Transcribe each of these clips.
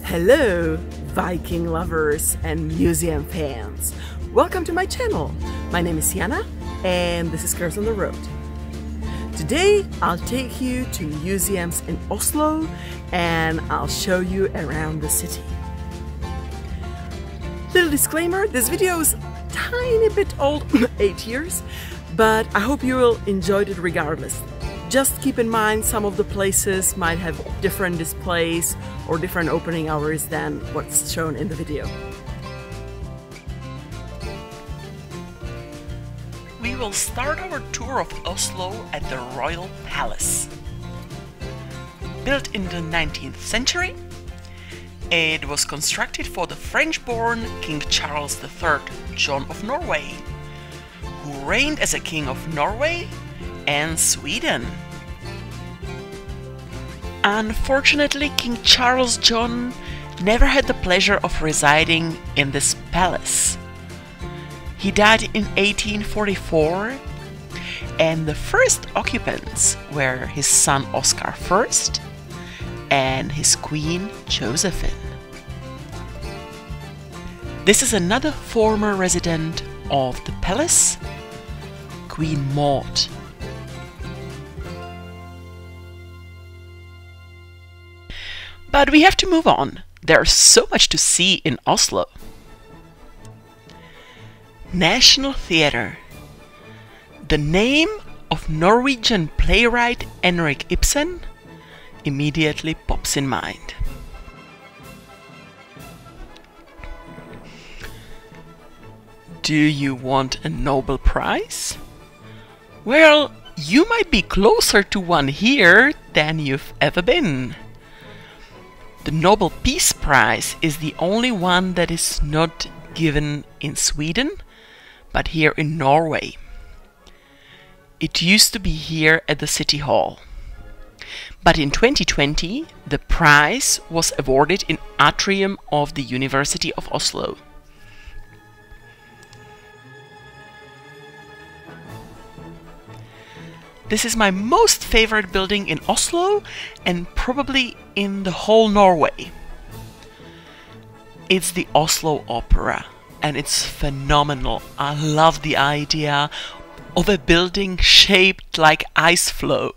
Hello, Viking lovers and museum fans. Welcome to my channel. My name is Jana and this is Girls on the Road. Today I'll take you to museums in Oslo and I'll show you around the city. Little disclaimer, this video is a tiny bit old, 8 years, but I hope you will enjoy it regardless. Just keep in mind some of the places might have different displays or different opening hours than what's shown in the video. We will start our tour of Oslo at the Royal Palace. Built in the 19th century, it was constructed for the French-born King Charles III, John of Norway, who reigned as a king of Norway and Sweden. Unfortunately, King Charles John never had the pleasure of residing in this palace. He died in 1844, and the first occupants were his son Oscar I and his queen Josephine. This is another former resident of the palace, Queen Maud. But we have to move on. There's so much to see in Oslo. National Theatre. The name of Norwegian playwright Henrik Ibsen immediately pops in mind. Do you want a Nobel Prize? Well, you might be closer to one here than you've ever been. The Nobel Peace Prize is the only one that is not given in Sweden, but here in Norway. It used to be here at the City Hall. But in 2020, the prize was awarded in atrium of the University of Oslo. This is my most favorite building in Oslo and probably in the whole Norway. It's the Oslo Opera and it's phenomenal. I love the idea of a building shaped like ice floe.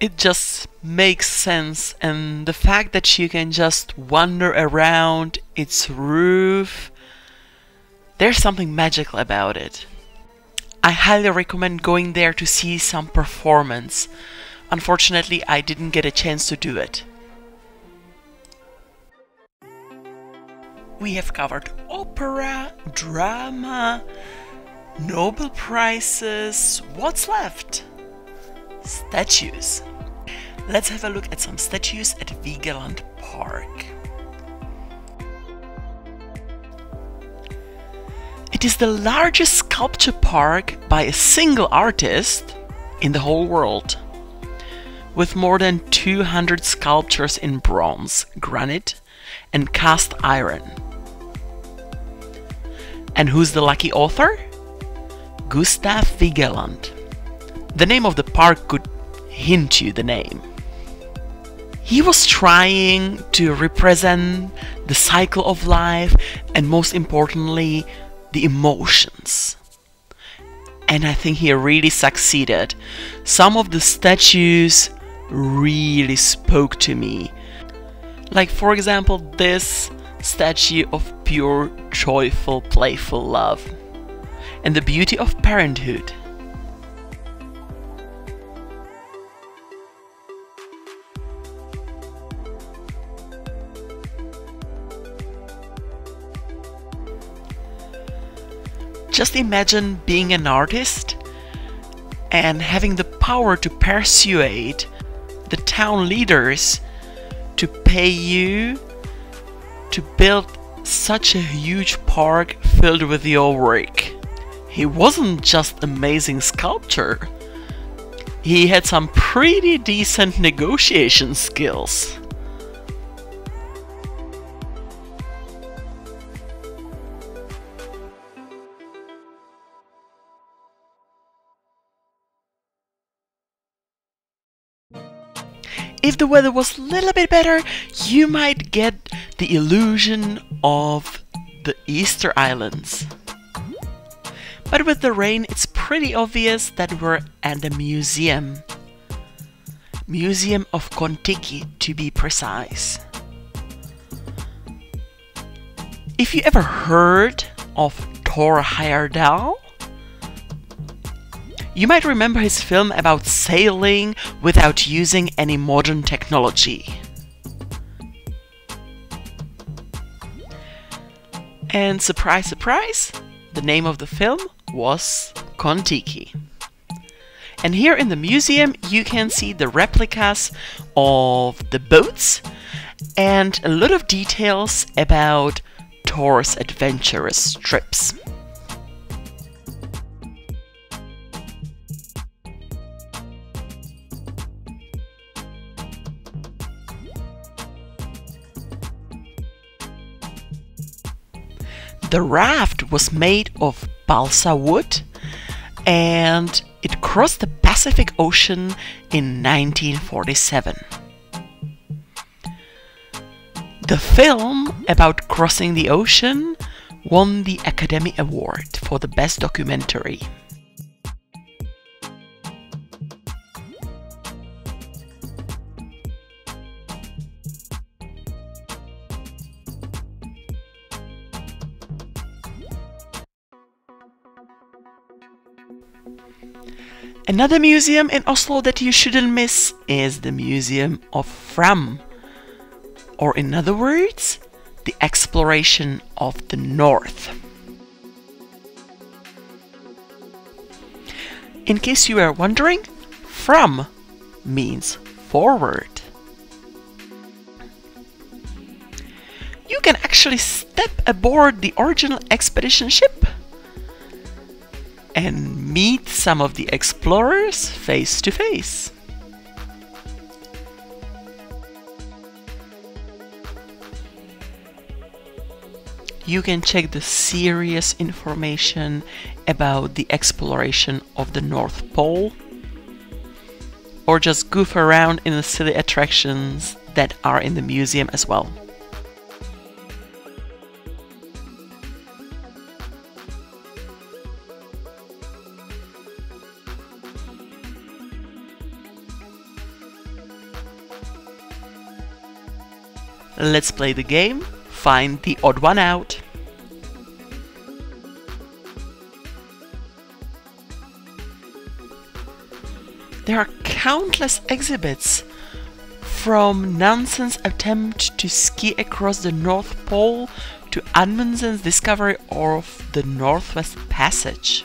It just makes sense, and the fact that you can just wander around its roof, there's something magical about it. I highly recommend going there to see some performance. Unfortunately, I didn't get a chance to do it. We have covered opera, drama, Nobel Prizes. What's left? Statues. Let's have a look at some statues at Vigeland Park. It is the largest sculpture park by a single artist in the whole world, with more than 200 sculptures in bronze, granite and cast iron. And who's the lucky author? Gustav Vigeland. The name of the park could hint you the name. He was trying to represent the cycle of life and, most importantly, the emotions. And I think he really succeeded. Some of the statues really spoke to me. Like, for example, this statue of pure, joyful, playful love and the beauty of parenthood. Just imagine being an artist and having the power to persuade the town leaders to pay you to build such a huge park filled with your work. He wasn't just amazing sculptor. He had some pretty decent negotiation skills. if the weather was a little bit better, you might get the illusion of the Easter Islands. But with the rain, it's pretty obvious that we're at a museum. Museum of Kontiki, to be precise. If you ever heard of Thor Heyerdahl, you might remember his film about sailing without using any modern technology. And surprise, surprise, the name of the film was Kontiki. And here in the museum you can see the replicas of the boats and a lot of details about Thor's adventurous trips. The raft was made of balsa wood and it crossed the Pacific Ocean in 1947. The film about crossing the ocean won the Academy Award for the Best Documentary. Another museum in Oslo that you shouldn't miss is the Museum of Fram, or in other words, the exploration of the North. In case you were wondering, Fram means forward. You can actually step aboard the original expedition ship and meet some of the explorers face to face. You can check the serious information about the exploration of the North Pole, or just goof around in the silly attractions that are in the museum as well. Let's play the game, find the odd one out. There are countless exhibits, from Nansen's attempt to ski across the North Pole to Amundsen's discovery of the Northwest Passage.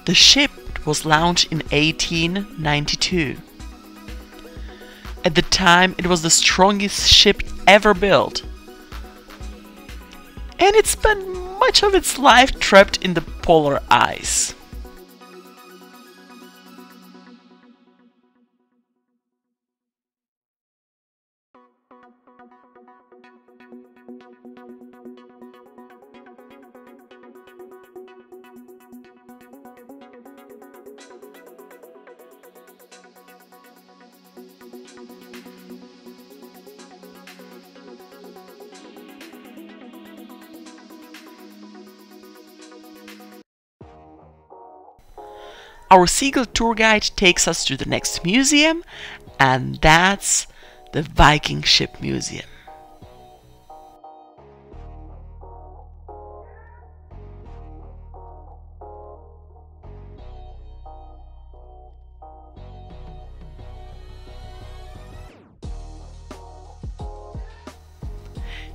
The ship was launched in 1892. At the time, it was the strongest ship ever built. And it spent much of its life trapped in the polar ice. Our seagull tour guide takes us to the next museum, and that's the Viking Ship Museum.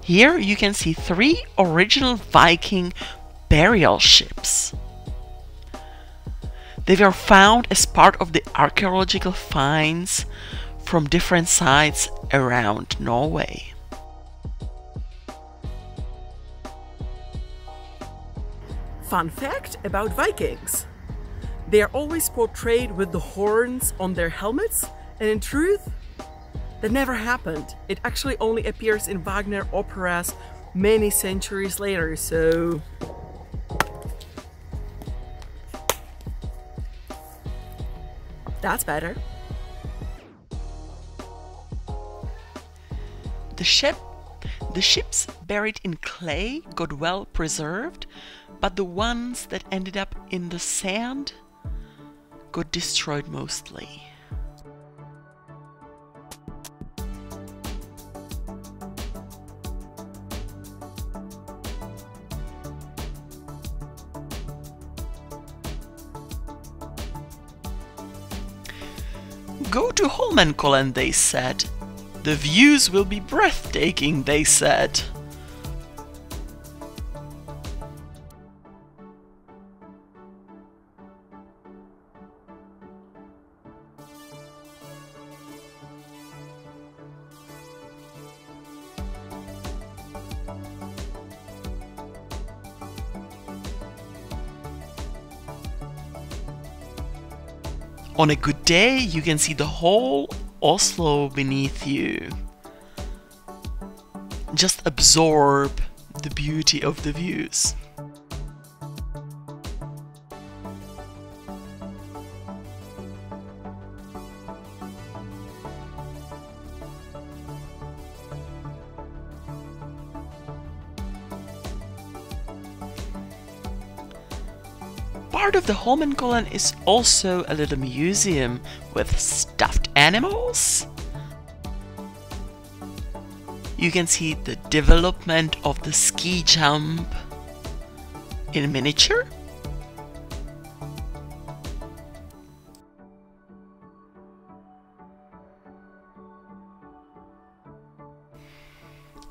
Here you can see 3 original Viking burial ships. They were found as part of the archaeological finds from different sites around Norway. Fun fact about Vikings. They are always portrayed with the horns on their helmets, and in truth, that never happened. It actually only appears in Wagner operas many centuries later, so that's better. The ships buried in clay got well preserved, but the ones that ended up in the sand got destroyed mostly. Go to Holmen, they said. The views will be breathtaking, they said. On a good day, you can see the whole Oslo beneath you. Just absorb the beauty of the views. Part of the Holmen is also a little museum with stuffed animals. You can see the development of the ski jump in miniature.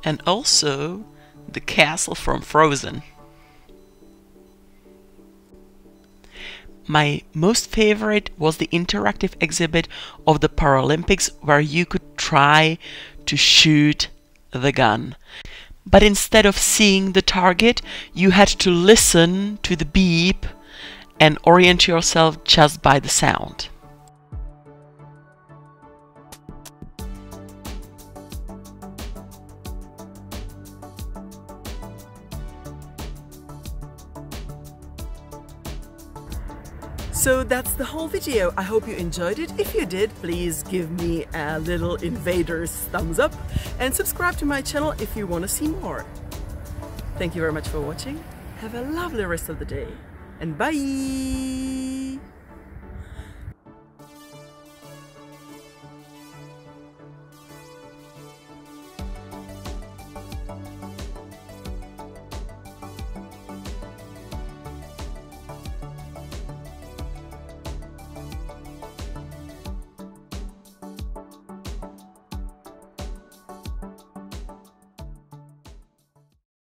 And also the castle from Frozen. My most favorite was the interactive exhibit of the Paralympics, where you could try to shoot the gun. But instead of seeing the target, you had to listen to the beep and orient yourself just by the sound. So that's the whole video. I hope you enjoyed it. If you did, please give me a little invader's thumbs up and subscribe to my channel if you want to see more. Thank you very much for watching. Have a lovely rest of the day and bye!